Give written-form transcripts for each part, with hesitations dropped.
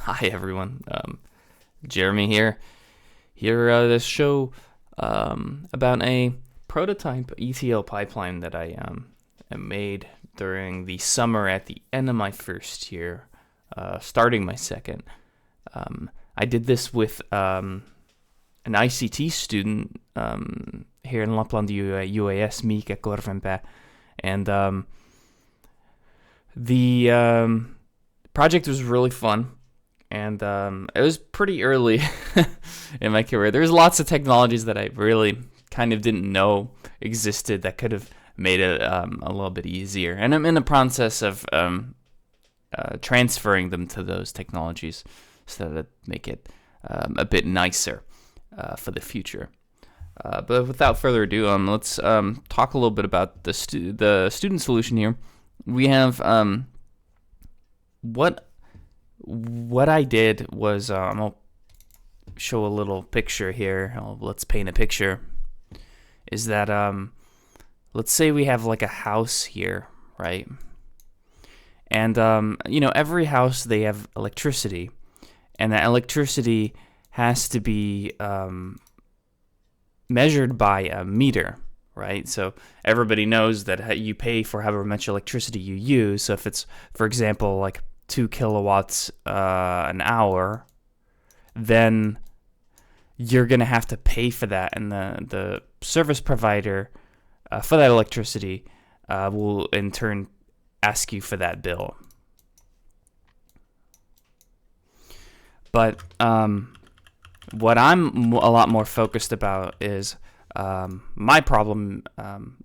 Hi everyone, Jeremy here. This show about a prototype ETL pipeline that I made during the summer at the end of my first year, starting my second. I did this with an ICT student here in Lapland UAS, Miika Korvenpää, and the project was really fun. And it was pretty early in my career. There's lots of technologies that I really kind of didn't know existed that could have made it a little bit easier. And I'm in the process of transferring them to those technologies so that make it a bit nicer for the future. But without further ado, let's talk a little bit about the student solution here. We have what I did was, I'll show a little picture here. Let's paint a picture. Is that, let's say we have like a house here, right? And, every house, they have electricity. And that electricity has to be measured by a meter, right? So everybody knows that you pay for however much electricity you use. So if it's, for example, like 2 kilowatts an hour, then you're going to have to pay for that. And the service provider for that electricity will in turn ask you for that bill. But what I'm a lot more focused about is my problem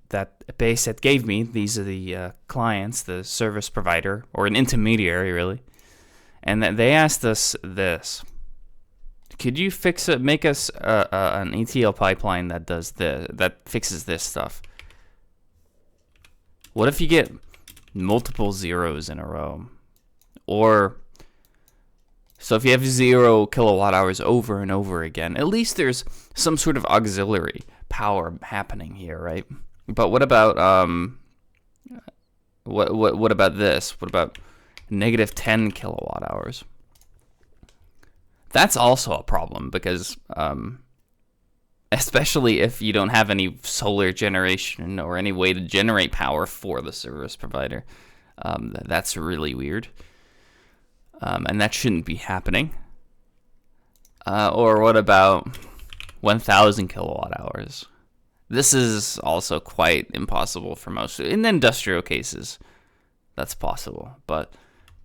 that PSET gave me. These are the clients, the service provider, or an intermediary, really. And they asked us this: could you make us an ETL pipeline that does that fixes this stuff? What if you get multiple zeros in a row? Or so if you have 0 kilowatt hours over and over again, at least there's some sort of auxiliary power happening here, right? But what about what about this? What about negative 10 kilowatt hours? That's also a problem because especially if you don't have any solar generation or any way to generate power for the service provider, that's really weird. And that shouldn't be happening. Or what about 1,000 kilowatt hours? This is also quite impossible for most. In industrial cases, that's possible. But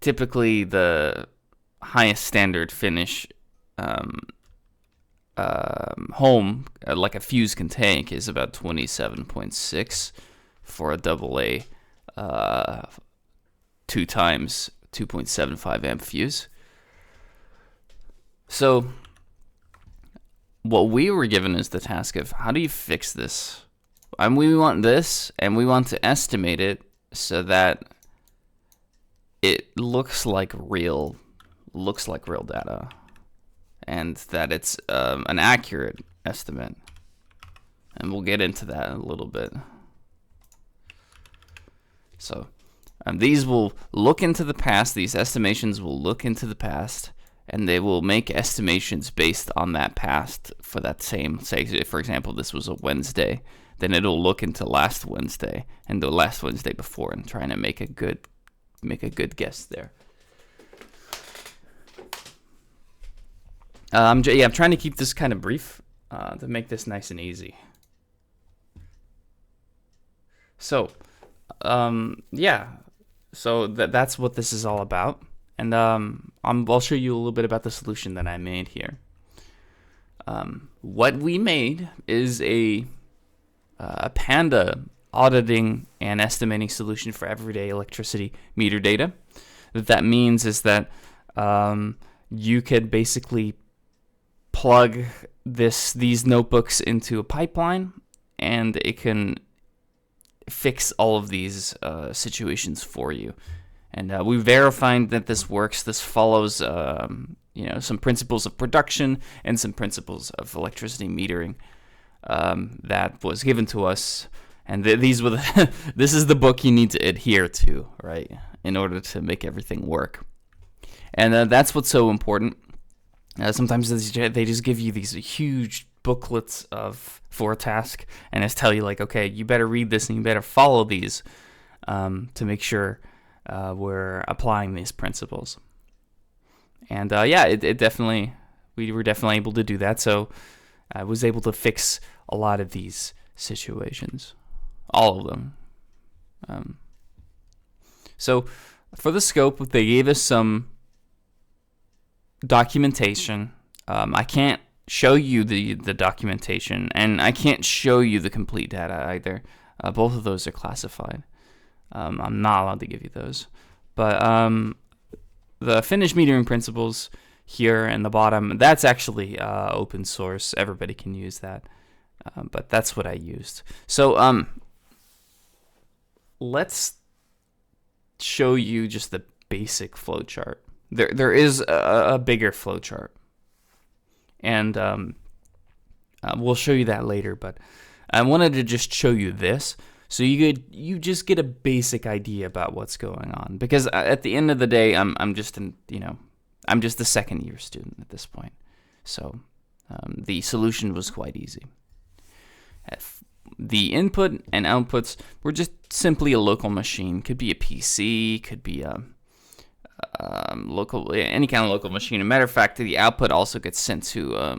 typically, the highest standard Finnish home, like a fuse can take, is about 27.6 for a AA 2 times 2.75 amp fuse. So what we were given is the task of how do you fix this? And we want this, and we want to estimate it so that it looks like real data, and that it's an accurate estimate. And we'll get into that in a little bit. So these will look into the past. These estimations will look into the past, and they will make estimations based on that past for that same, say, for example, this was a Wednesday, then it'll look into last Wednesday and the last Wednesday before and trying to make a good guess there. I'm trying to keep this kind of brief to make this nice and easy. So, so that's what this is all about. And I'll show you a little bit about the solution that I made here. What we made is a Panda auditing and estimating solution for everyday electricity meter data. What that means is that you could basically plug these notebooks into a pipeline, and it can fix all of these situations for you. And we verified that this works. This follows, some principles of production and some principles of electricity metering that was given to us. And these were this is the book you need to adhere to, right, in order to make everything work. And that's what's so important. Sometimes they just give you these huge booklets for a task and just tell you like, okay, you better read this and you better follow these to make sure we're applying these principles. And it definitely, we were definitely able to do that. So I was able to fix a lot of these situations, all of them. So for the scope, they gave us some documentation. I can't show you the documentation, and I can't show you the complete data either. Both of those are classified. I'm not allowed to give you those. But the finished metering principles here in the bottom, that's actually open source. Everybody can use that. But that's what I used. So let's show you just the basic flowchart. There is a bigger flowchart, and we'll show you that later. But I wanted to just show you this, so you just get a basic idea about what's going on. Because at the end of the day, I'm just a second year student at this point, so the solution was quite easy. The input and outputs were just simply a local machine. Could be a PC, could be a local, any kind of local machine. As a matter of fact, the output also gets sent to a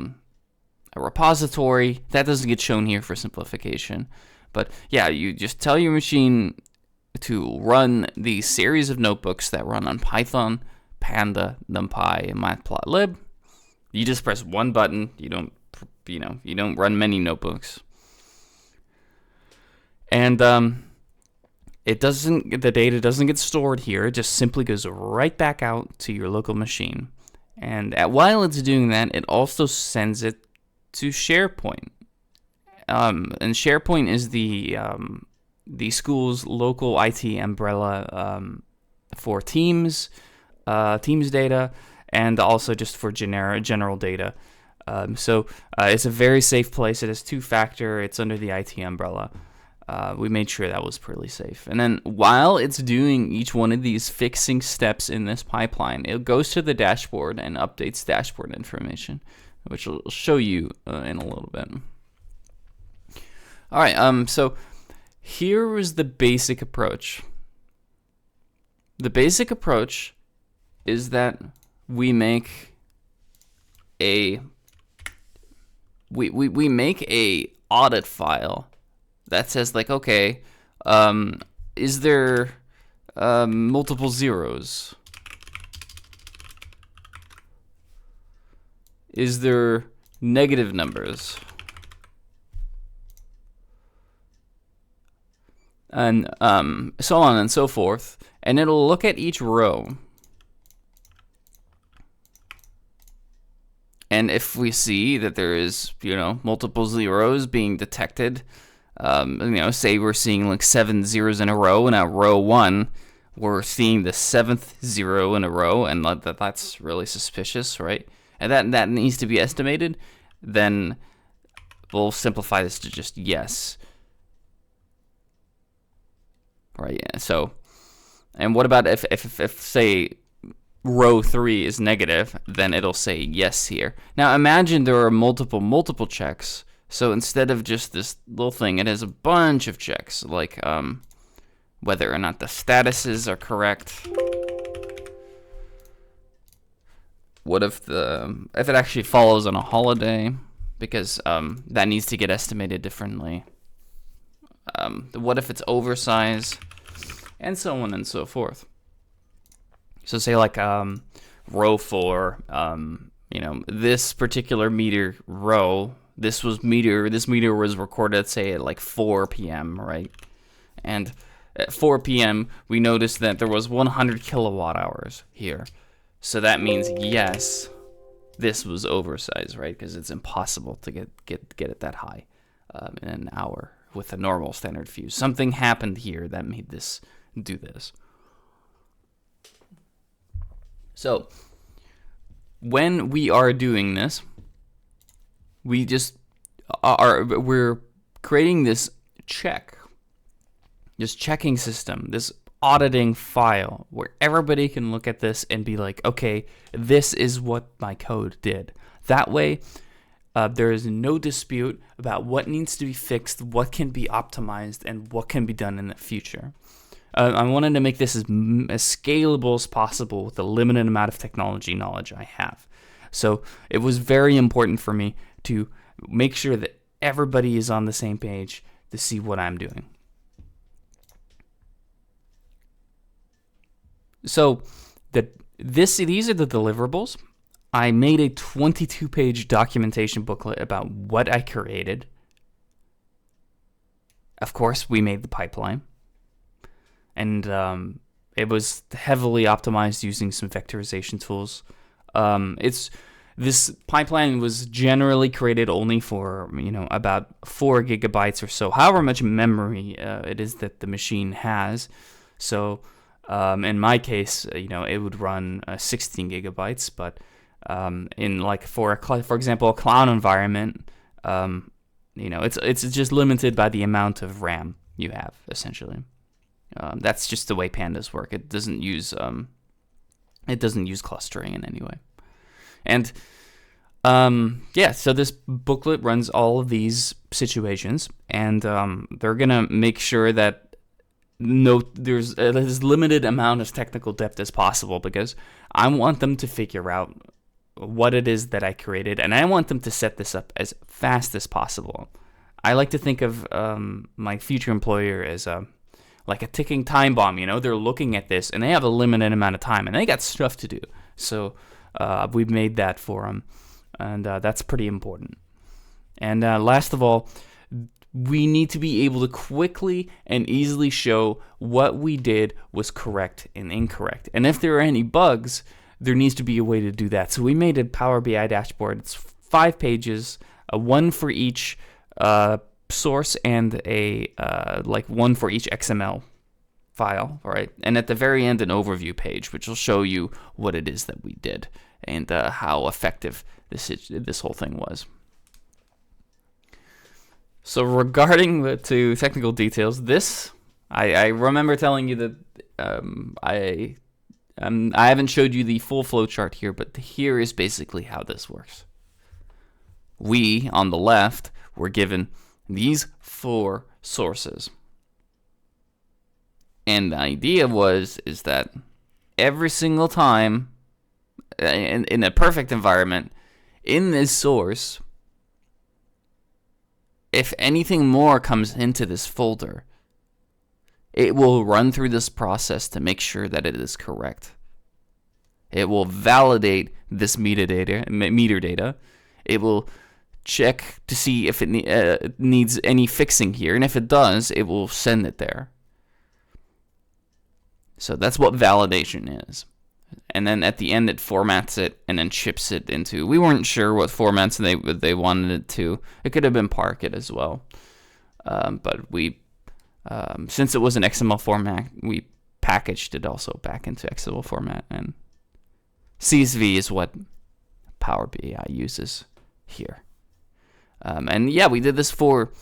repository. That doesn't get shown here for simplification. But yeah, you just tell your machine to run the series of notebooks that run on Python, Panda, NumPy, and Matplotlib. You just press one button. You don't run many notebooks. And the data doesn't get stored here. It just simply goes right back out to your local machine. And while it's doing that, it also sends it to SharePoint. And SharePoint is the school's local IT umbrella for Teams data, and also just for general data. So it's a very safe place. It has two-factor. It's under the IT umbrella. We made sure that was pretty safe. And then while it's doing each one of these fixing steps in this pipeline, it goes to the dashboard and updates dashboard information, which I'll show you in a little bit. All right, so here was the basic approach. The basic approach is that we make we make a audit file that says like, okay, is there multiple zeros? Is there negative numbers? And so on and so forth. And it'll look at each row. And if we see that there is, multiple zeros being detected, say we're seeing like 7 zeros in a row, and at row 1, we're seeing the 7th zero in a row, and that's really suspicious, right? And that needs to be estimated, then we'll simplify this to just yes. Right, yeah, so, and what about if say, row 3 is negative, then it'll say yes here. Now imagine there are multiple checks. So instead of just this little thing, it has a bunch of checks, like whether or not the statuses are correct. What if if it actually follows on a holiday, because that needs to get estimated differently. What if it's oversized, and so on and so forth. So say like row 4, this particular meter row. This meter was recorded, say, at like 4 p.m., right? And at 4 p.m., we noticed that there was 100 kilowatt hours here. So that means, yes, this was oversized, right? Because it's impossible to get it that high in an hour with a normal standard fuse. Something happened here that made this do this. So when we are doing this, we're creating this checking system, this auditing file where everybody can look at this and be like, okay, this is what my code did. That way, there is no dispute about what needs to be fixed, what can be optimized, and what can be done in the future. I wanted to make this as scalable as possible with the limited amount of technology knowledge I have. So it was very important for me to make sure that everybody is on the same page to see what I'm doing. So these are the deliverables. I made a 22-page documentation booklet about what I created. Of course, we made the pipeline. And it was heavily optimized using some vectorization tools. This pipeline was generally created only for about 4 gigabytes or so, however much memory it is that the machine has. So in my case, it would run 16 gigabytes, but in for example, a cloud environment, it's just limited by the amount of RAM you have essentially. That's just the way pandas work. It doesn't use clustering in any way. And so this booklet runs all of these situations, and they're gonna make sure that there's as limited amount of technical depth as possible, because I want them to figure out what it is that I created, and I want them to set this up as fast as possible. I like to think of my future employer as like a ticking time bomb. They're looking at this and they have a limited amount of time and they got stuff to do. So we've made that for them, and that's pretty important. And last of all, we need to be able to quickly and easily show what we did was correct and incorrect. And if there are any bugs, there needs to be a way to do that. So we made a Power BI dashboard. It's 5 pages, one for each source and a one for each XML file, all right? And at the very end, an overview page, which will show you what it is that we did and how effective this whole thing was. So regarding the technical details, I remember telling you that I haven't showed you the full flow chart here, but here is basically how this works. We, on the left, were given these 4 sources. And the idea is that every single time, in a perfect environment, in this source, if anything more comes into this folder, it will run through this process to make sure that it is correct. It will validate this meter data. It will check to see if it needs any fixing here, and if it does, it will send it there. So that's what validation is. And then at the end, it formats it and then ships it into. We weren't sure what formats they wanted it to. It could have been Parquet as well, but we, since it was an XML format, we packaged it also back into XML format, and CSV is what Power BI uses here. And yeah, we did this for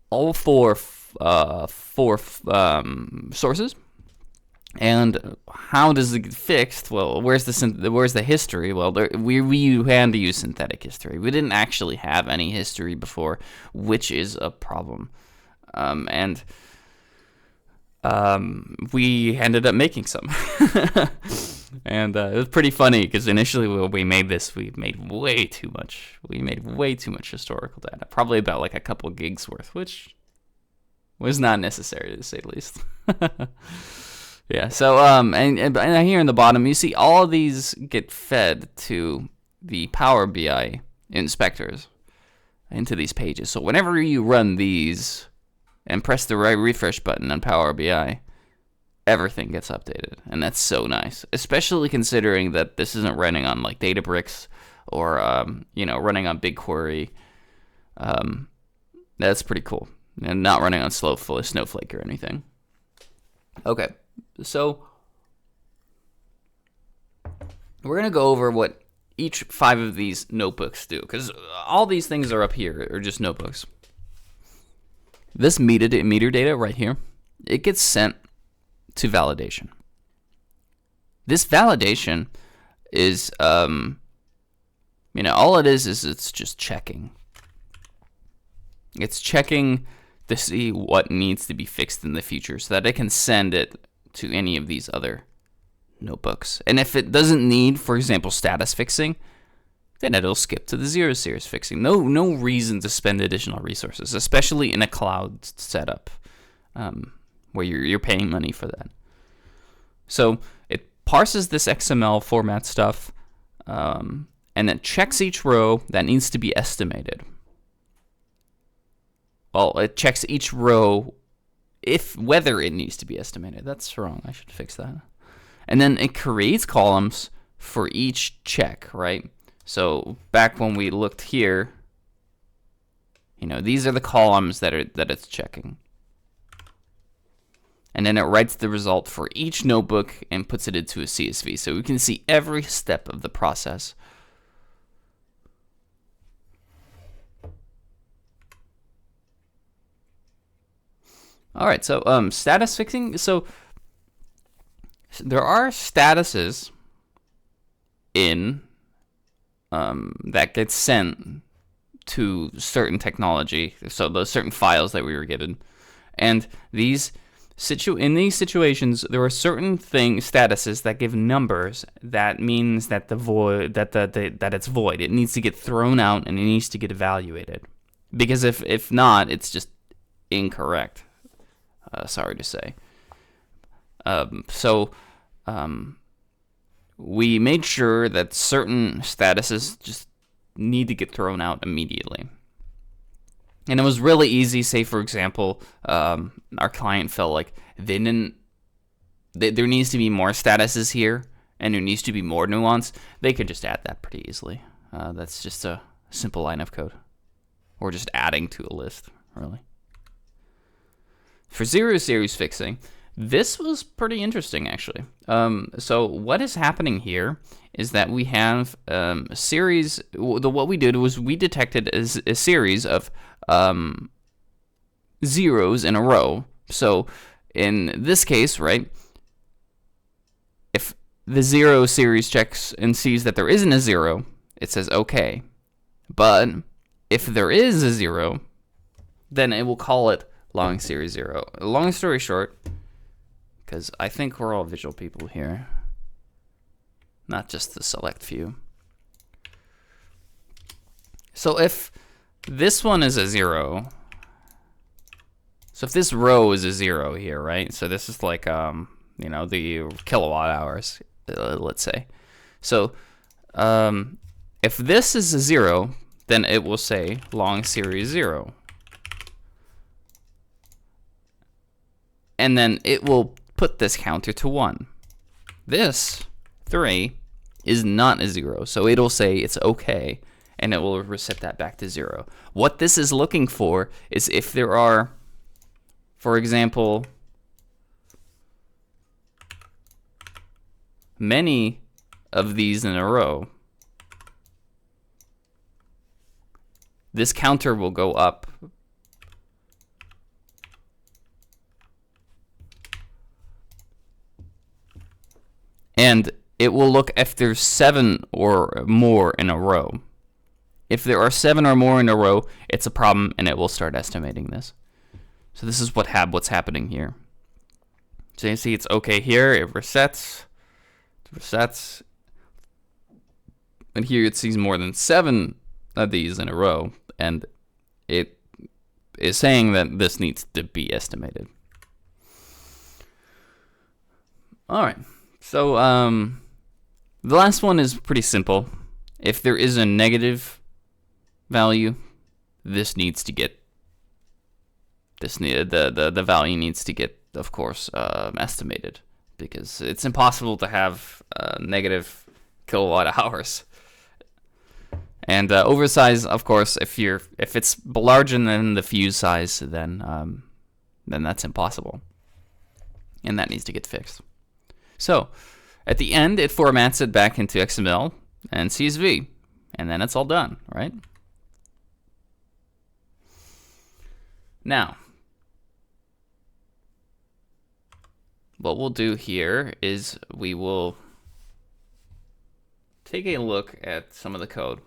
all four sources. And how does it get fixed? Well, where's the history? Well, we had to use synthetic history. We didn't actually have any history before, which is a problem. And we ended up making some. And it was pretty funny because initially when we made this, we made way too much. We made way too much historical data, probably about like a couple gigs worth, which was not necessary to say the least. Yeah. So and here in the bottom, you see all of these get fed to the Power BI inspectors into these pages. So whenever you run these and press the right refresh button on Power BI, everything gets updated, and that's so nice, especially considering that this isn't running on like Databricks or running on BigQuery. That's pretty cool, and not running on Snowflake or anything. Okay, so we're gonna go over what each 5 of these notebooks do, because all these things are up here are just notebooks. This meter data right here, it gets sent to validation. This validation is, all it is it's just checking. It's checking to see what needs to be fixed in the future so that it can send it to any of these other notebooks. And if it doesn't need, for example, status fixing, then it'll skip to the 0 series fixing. No reason to spend additional resources, especially in a cloud setup where you're paying money for that. So it parses this XML format stuff, and it checks each row that needs to be estimated. Well, it checks each row whether it needs to be estimated. That's wrong. I should fix that. And then it creates columns for each check, right? So back when we looked here, these are the columns that it's checking. And then it writes the result for each notebook and puts it into a CSV. So we can see every step of the process. All right, so status fixing. So there are statuses in that get sent to certain technology. So those certain files that we were given, and in these situations, there are certain statuses that give numbers. That means that that it's void. It needs to get thrown out and it needs to get evaluated. Because if not, it's just incorrect. Sorry to say. We made sure that certain statuses just need to get thrown out immediately. And it was really easy. Say, for example, our client felt like there needs to be more statuses here, and there needs to be more nuance. They could just add that pretty easily. That's just a simple line of code. Or just adding to a list, really. For 0 series fixing, this was pretty interesting, actually. So what is happening here is that we have a series. What we did was we detected a series of zeros in a row. So in this case, right, if the 0 series checks and sees that there isn't a 0, it says okay. But if there is a 0, then it will call it long series 0. Long story short, because I think we're all visual people here, not just the select few. So if this one is a 0, so if this row is a 0 here, right? So this is like, the kilowatt hours, let's say. So if this is a 0, then it will say long series 0. And then it will put this counter to 1. This 3 is not a 0, so it'll say it's okay, and it will reset that back to 0. What this is looking for is if there are, for example, many of these in a row, this counter will go up. And it will look if there's 7 or more in a row. If there are 7 or more in a row, it's a problem, and it will start estimating this. So this is what's happening here. So you see it's okay here. It resets. And here it sees more than 7 of these in a row, and it is saying that this needs to be estimated. All right. So the last one is pretty simple. If there is a negative value, this needs to get the value needs to get, of course, estimated, because it's impossible to have negative kilowatt hours. And oversize, of course, if it's larger than the fuse size, then that's impossible, and that needs to get fixed. So at the end, it formats it back into XML and CSV, and then it's all done, right? Now, what we'll do here is we will take a look at some of the code,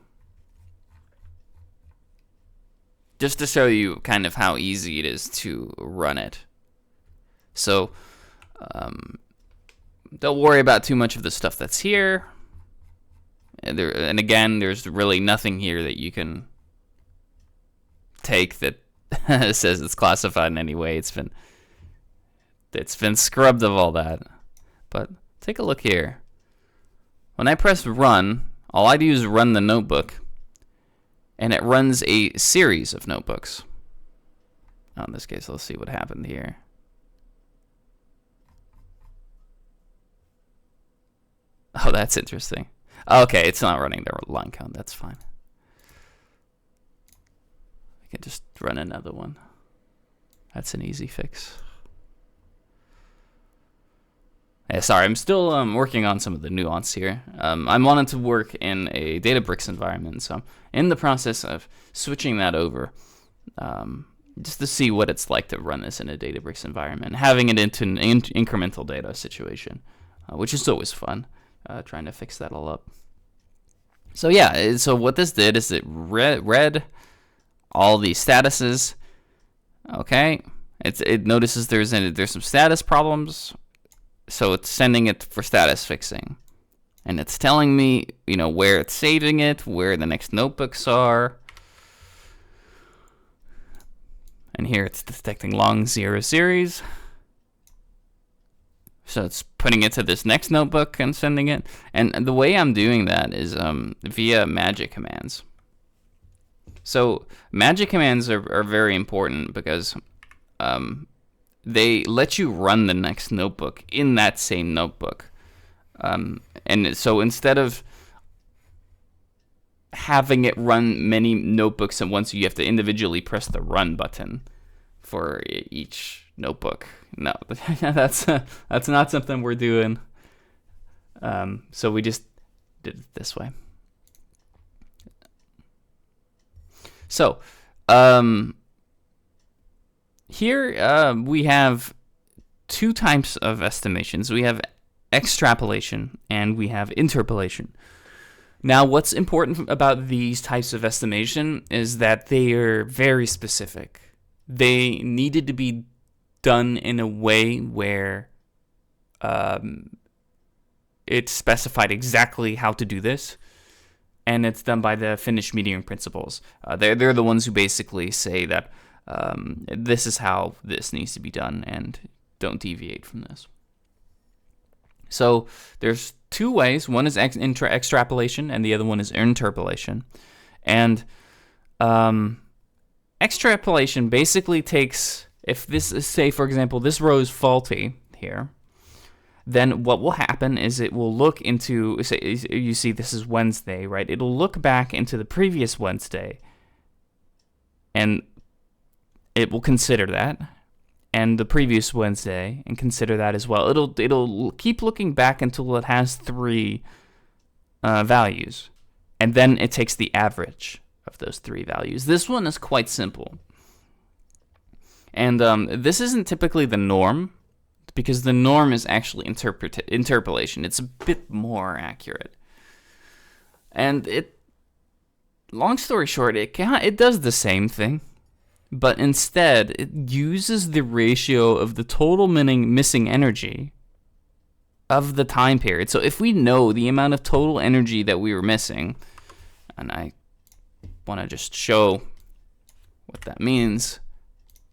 just to show you kind of how easy it is to run it. So don't worry about too much of the stuff that's here. And again, there's really nothing here that you can take that says it's classified in any way. It's been scrubbed of all that. But take a look here. When I press run, all I do is run the notebook, and it runs a series of notebooks. In this case, let's see what happened here. Oh, that's interesting. Okay, it's not running the line count. That's fine. I can just run another one. That's an easy fix. Yeah, sorry, I'm still working on some of the nuance here. I wanted to work in a Databricks environment, so I'm in the process of switching that over, just to see what it's like to run this in a Databricks environment, having it into an incremental data situation, which is always fun, trying to fix that all up. So yeah, so what this did is it read all the statuses. Okay, it notices there's some status problems. So it's sending it for status fixing, and it's telling me, where it's saving it, where the next notebooks are, and here it's detecting long 0 series. So it's putting it to this next notebook and sending it. And the way I'm doing that is via magic commands. So magic commands are very important because they let you run the next notebook in that same notebook. And so instead of having it run many notebooks at once, you have to individually press the run button for each notebook. No, that's not something we're doing. So we just did it this way. So, here we have two types of estimations. We have extrapolation and we have interpolation. Now, what's important about these types of estimation is that they are very specific. They needed to be done in a way where it's specified exactly how to do this, and it's done by the Finnish metering principles. They're the ones who basically say that this is how this needs to be done, and don't deviate from this. So there's two ways. One is extrapolation, and the other one is interpolation. And extrapolation basically takes, if this is, say, for example, this row is faulty here, then what will happen is it will look into, say, you see this is Wednesday, right? It'll look back into the previous Wednesday, and it will consider that, and the previous Wednesday, and consider that as well. It'll keep looking back until it has 3 values, and then it takes the average of those 3 values. This one is quite simple, and this isn't typically the norm, because the norm is actually interpolation. It's a bit more accurate, and long story short, it does the same thing. But instead, it uses the ratio of the total missing energy of the time period. So if we know the amount of total energy that we were missing, and I want to just show what that means,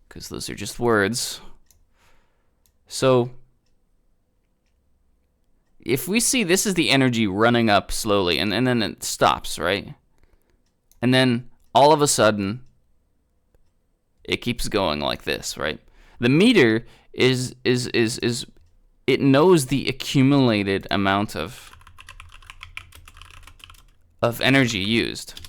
because those are just words. So if we see this is the energy running up slowly, and then it stops, right? And then all of a sudden, it keeps going like this, right? The meter is it knows the accumulated amount of energy used.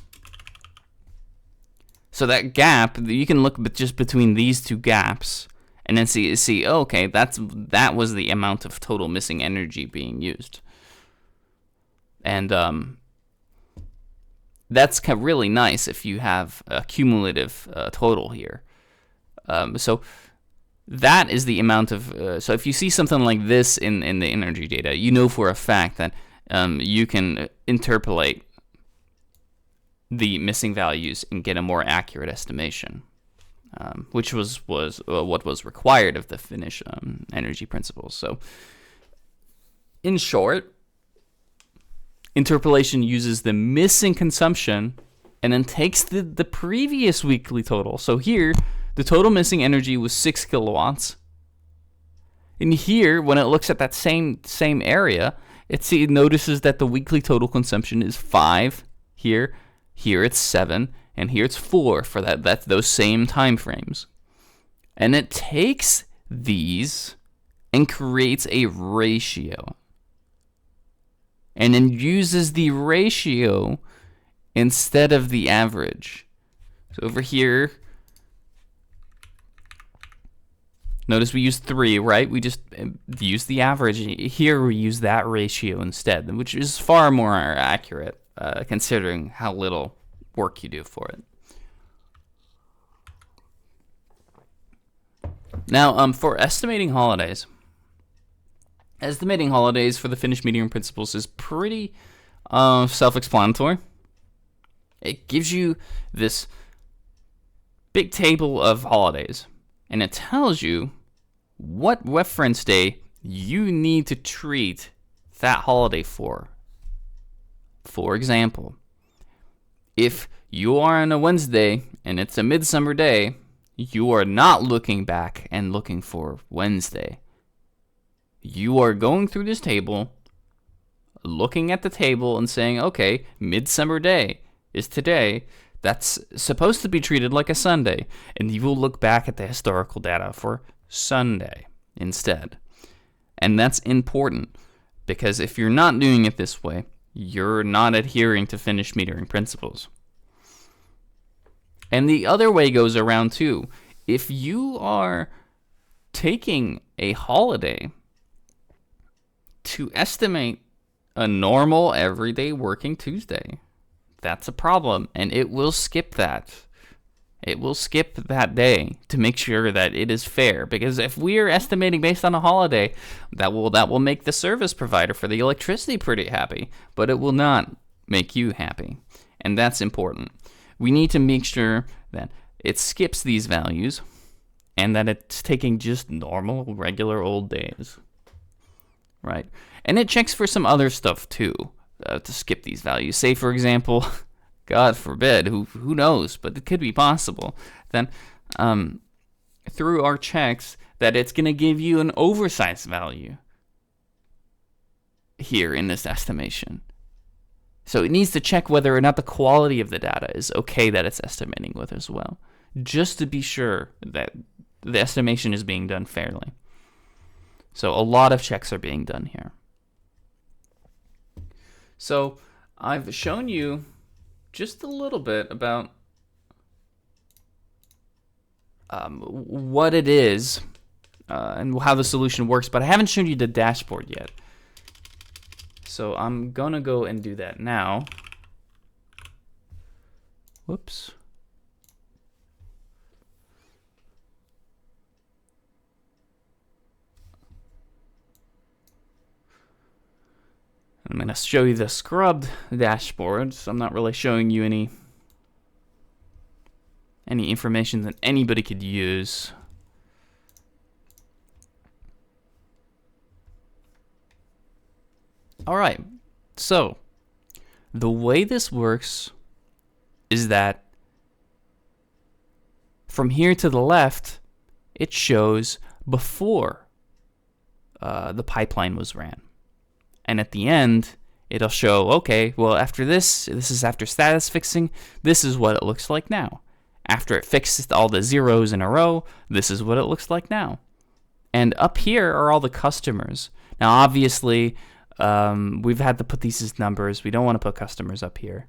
So that gap, you can look just between these two gaps and then see oh, okay, that was the amount of total missing energy being used. And that's really nice if you have a cumulative total here. So that is the amount of, so if you see something like this in the energy data, you know for a fact that you can interpolate the missing values and get a more accurate estimation, which was what was required of the Finnish energy principles. So in short, interpolation uses the missing consumption and then takes the previous weekly total. So here, the total missing energy was 6 kilowatts. And here, when it looks at that same area, it notices that the weekly total consumption is 5 here. Here it's 7, and here it's 4 for that's those same time frames. And it takes these and creates a ratio. And then uses the ratio instead of the average. So over here, notice we use 3, right? We just use the average. Here we use that ratio instead, which is far more accurate, considering how little work you do for it. Now, for estimating holidays for the Finnish metering principles is pretty self-explanatory. It gives you this big table of holidays, and it tells you what reference day you need to treat that holiday for. For example, if you are on a Wednesday and it's a midsummer day, you are not looking back and looking for Wednesday. You are going through this table, looking at the table and saying, okay, midsummer day is today. That's supposed to be treated like a Sunday. And you will look back at the historical data for Sunday instead. And that's important, because if you're not doing it this way, you're not adhering to Finnish metering principles. And the other way goes around too. If you are taking a holiday to estimate a normal everyday working Tuesday, that's a problem, and it will skip that. It will skip that day to make sure that it is fair, because if we are estimating based on a holiday, that will make the service provider for the electricity pretty happy, but it will not make you happy, and that's important. We need to make sure that it skips these values and that it's taking just normal, regular old days, right? And it checks for some other stuff too, to skip these values. Say, for example, God forbid, who knows, but it could be possible, then through our checks that it's going to give you an oversized value here in this estimation. So it needs to check whether or not the quality of the data is okay that it's estimating with as well, just to be sure that the estimation is being done fairly. So a lot of checks are being done here. So I've shown you just a little bit about what it is and how the solution works, but I haven't shown you the dashboard yet. So I'm gonna go and do that now. Whoops. I'm gonna show you the scrubbed dashboard, so I'm not really showing you any information that anybody could use. All right, so the way this works is that from here to the left, it shows before the pipeline was ran. And at the end, it'll show, okay, well, after this is after status fixing, this is what it looks like now. After it fixes all the zeros in a row, this is what it looks like now. And up here are all the customers. Now, obviously, we've had to put these as numbers. We don't want to put customers up here.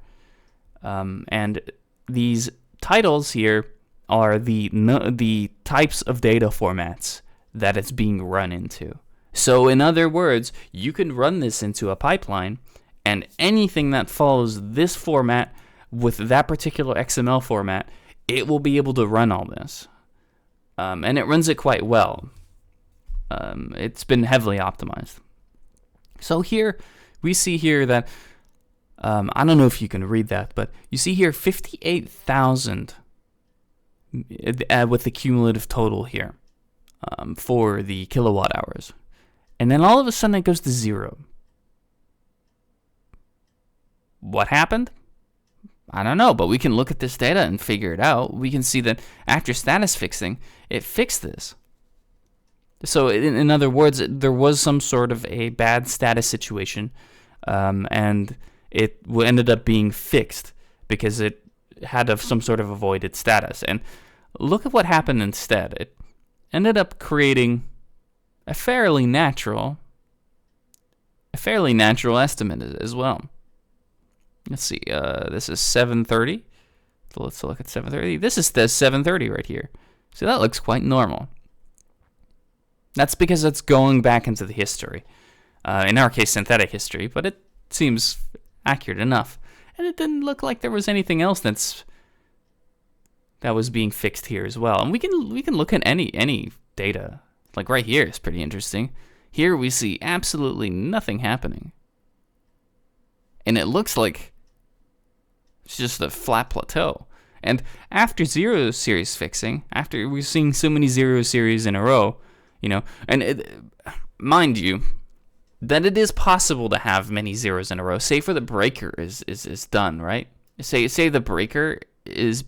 And these titles here are the types of data formats that it's being run into. So in other words, you can run this into a pipeline, and anything that follows this format with that particular XML format, it will be able to run all this. and it runs it quite well. It's been heavily optimized. So here, we see here that, I don't know if you can read that, but you see here 58,000 with the cumulative total here for the kilowatt hours. And then all of a sudden it goes to 0. What happened? I don't know, but we can look at this data and figure it out. We can see that after status fixing, it fixed this. So in other words, there was some sort of a bad status situation, and it ended up being fixed because it had some sort of avoided status. And look at what happened instead. It ended up creating a fairly natural estimate as well. Let's see. This is 730. So let's look at 730. This is the 730 right here. So that looks quite normal. That's because it's going back into the history. In our case, synthetic history, but it seems accurate enough. And it didn't look like there was anything else that was being fixed here as well. And we can look at any data. Like right here is pretty interesting. Here we see absolutely nothing happening. And it looks like it's just a flat plateau. And after 0 series fixing, after we're seeing so many 0 series in a row, and mind you, that it is possible to have many zeros in a row. Say for the breaker is done, right? Say the breaker is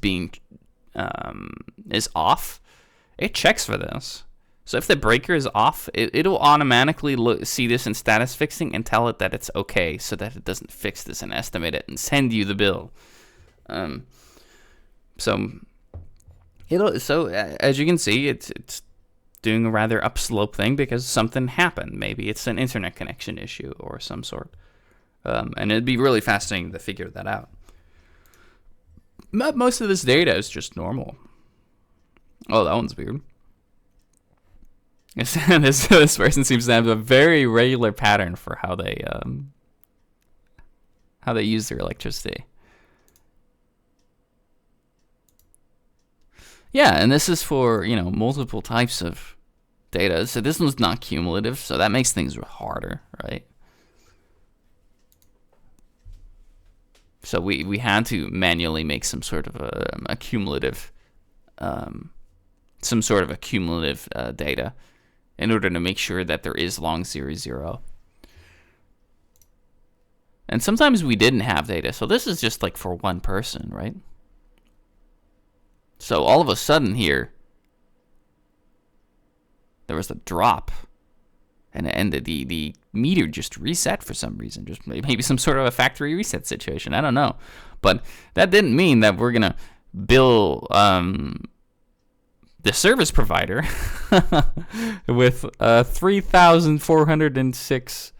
off. It checks for this. So if the breaker is off, it'll automatically see this in status fixing and tell it that it's okay, so that it doesn't fix this and estimate it and send you the bill. So as you can see, it's doing a rather upslope thing because something happened. Maybe it's an internet connection issue or some sort. And it'd be really fascinating to figure that out. Most of this data is just normal. Oh, that one's weird. This person seems to have a very regular pattern for how they use their electricity. Yeah, and this is for, multiple types of data. So this one's not cumulative, so that makes things harder, right? So we had to manually make some sort of a cumulative data in order to make sure that there is long series 0. And sometimes we didn't have data, so this is just like for one person, right? So all of a sudden here, there was a drop, and the meter just reset for some reason, just maybe some sort of a factory reset situation. I don't know, but that didn't mean that we're gonna bill the service provider with 3,406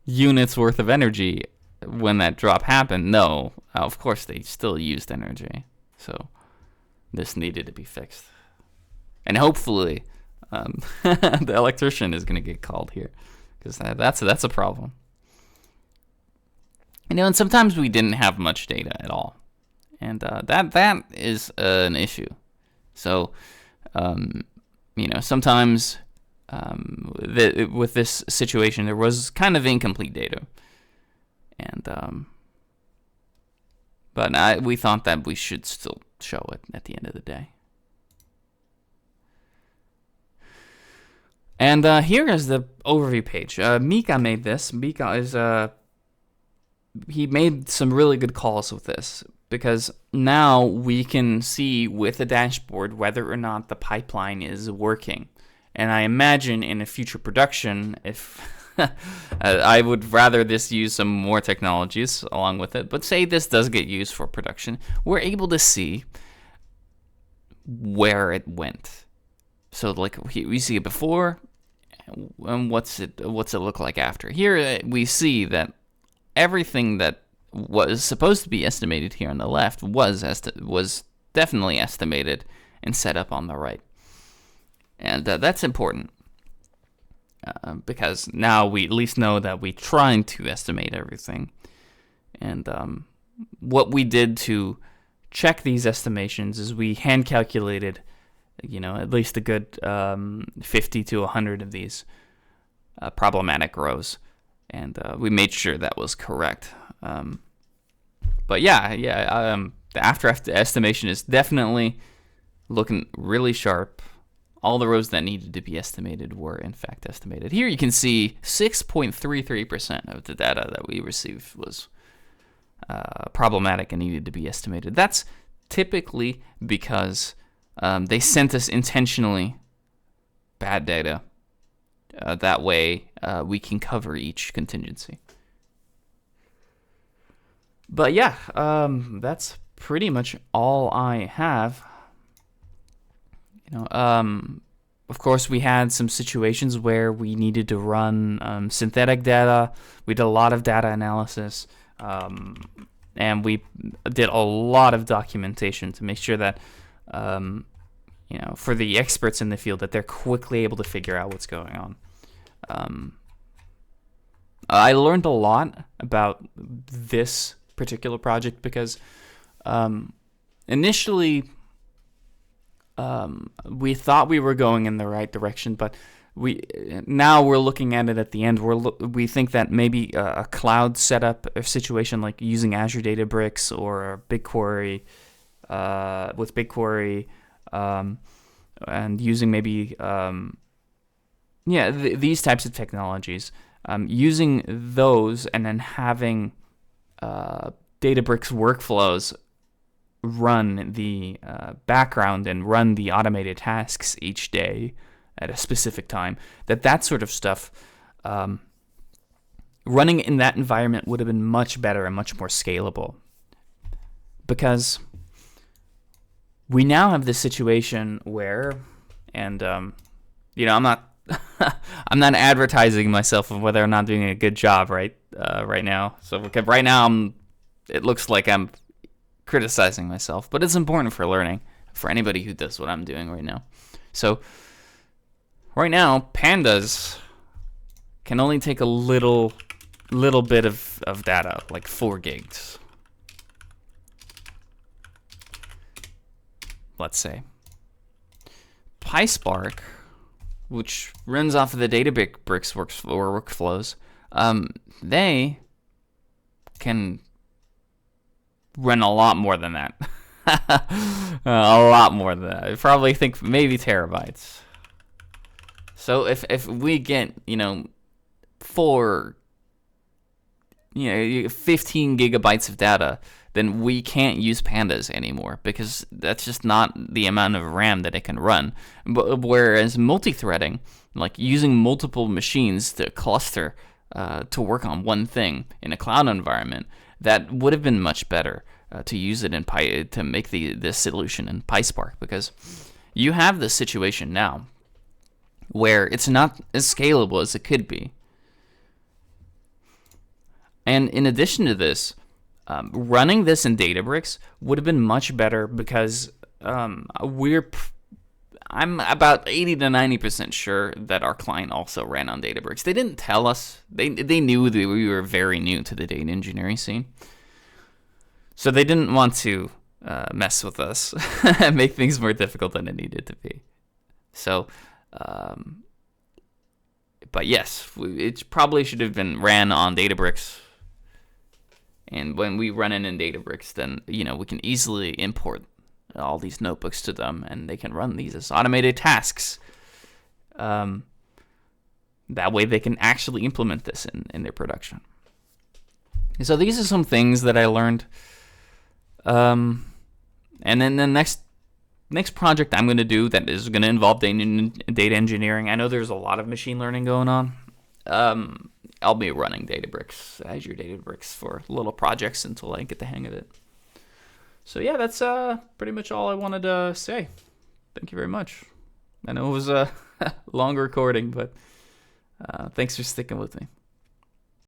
units worth of energy when that drop happened. No, of course they still used energy, so this needed to be fixed. And hopefully, the electrician is going to get called here, because that's a problem. And sometimes we didn't have much data at all, and that is an issue. So, sometimes with this situation, there was kind of incomplete data, and but we thought that we should still show it at the end of the day. And here is the overview page. Miika made this. Miika is he made some really good calls with this, because now we can see with the dashboard whether or not the pipeline is working. And I imagine in a future production, if I would rather this use some more technologies along with it, but say this does get used for production, we're able to see where it went. So like we see it before, and what's it look like after. Here we see that everything that was supposed to be estimated here on the left was definitely estimated and set up on the right. And that's important, because now we at least know that we tried to estimate everything. And what we did to check these estimations is we hand calculated, at least a good 50 to 100 of these problematic rows, and we made sure that was correct. But the after estimation is definitely looking really sharp. All the rows that needed to be estimated were in fact estimated. Here you can see 6.33% of the data that we received was problematic and needed to be estimated. That's typically because they sent us intentionally bad data. That way we can cover each contingency. But yeah, that's pretty much all I have. Of course, we had some situations where we needed to run synthetic data. We did a lot of data analysis, and we did a lot of documentation to make sure that, for the experts in the field, that they're quickly able to figure out what's going on. I learned a lot about this particular project because initially we thought we were going in the right direction, but now we're looking at it at the end. We think that maybe a cloud setup or situation like using Azure Databricks or BigQuery with BigQuery and using maybe these types of technologies, using those and then having Databricks workflows run the background and run the automated tasks each day at a specific time, that sort of stuff, running in that environment would have been much better and much more scalable. Because we now have this situation where, and I'm not I'm not advertising myself of whether I'm not doing a good job right now. So right now it looks like I'm criticizing myself, but it's important for learning for anybody who does what I'm doing right now. So right now, pandas can only take a little bit of data, like 4 gigs. Let's say. PySpark, which runs off of the Databricks workflows, they can run a lot more than that. A lot more than that. I probably think maybe terabytes. So if we get 15 gigabytes of data, then we can't use pandas anymore because that's just not the amount of RAM that it can run. But whereas multi-threading, like using multiple machines to cluster to work on one thing in a cloud environment, that would have been much better to use it in to make this solution in PySpark, because you have this situation now where it's not as scalable as it could be. And in addition to this, running this in Databricks would have been much better because I'm about 80 to 90% sure that our client also ran on Databricks. They didn't tell us. They knew that we were very new to the data engineering scene. So they didn't want to mess with us and make things more difficult than it needed to be. So, but yes, it probably should have been ran on Databricks. And when we run it in Databricks, then we can easily import all these notebooks to them, and they can run these as automated tasks. That way they can actually implement this in their production. So these are some things that I learned. And then the next project I'm going to do that is going to involve data engineering. I know there's a lot of machine learning going on. I'll be running Azure Databricks for little projects until I get the hang of it. So yeah, that's pretty much all I wanted to say. Thank you very much. I know it was a long recording, but thanks for sticking with me.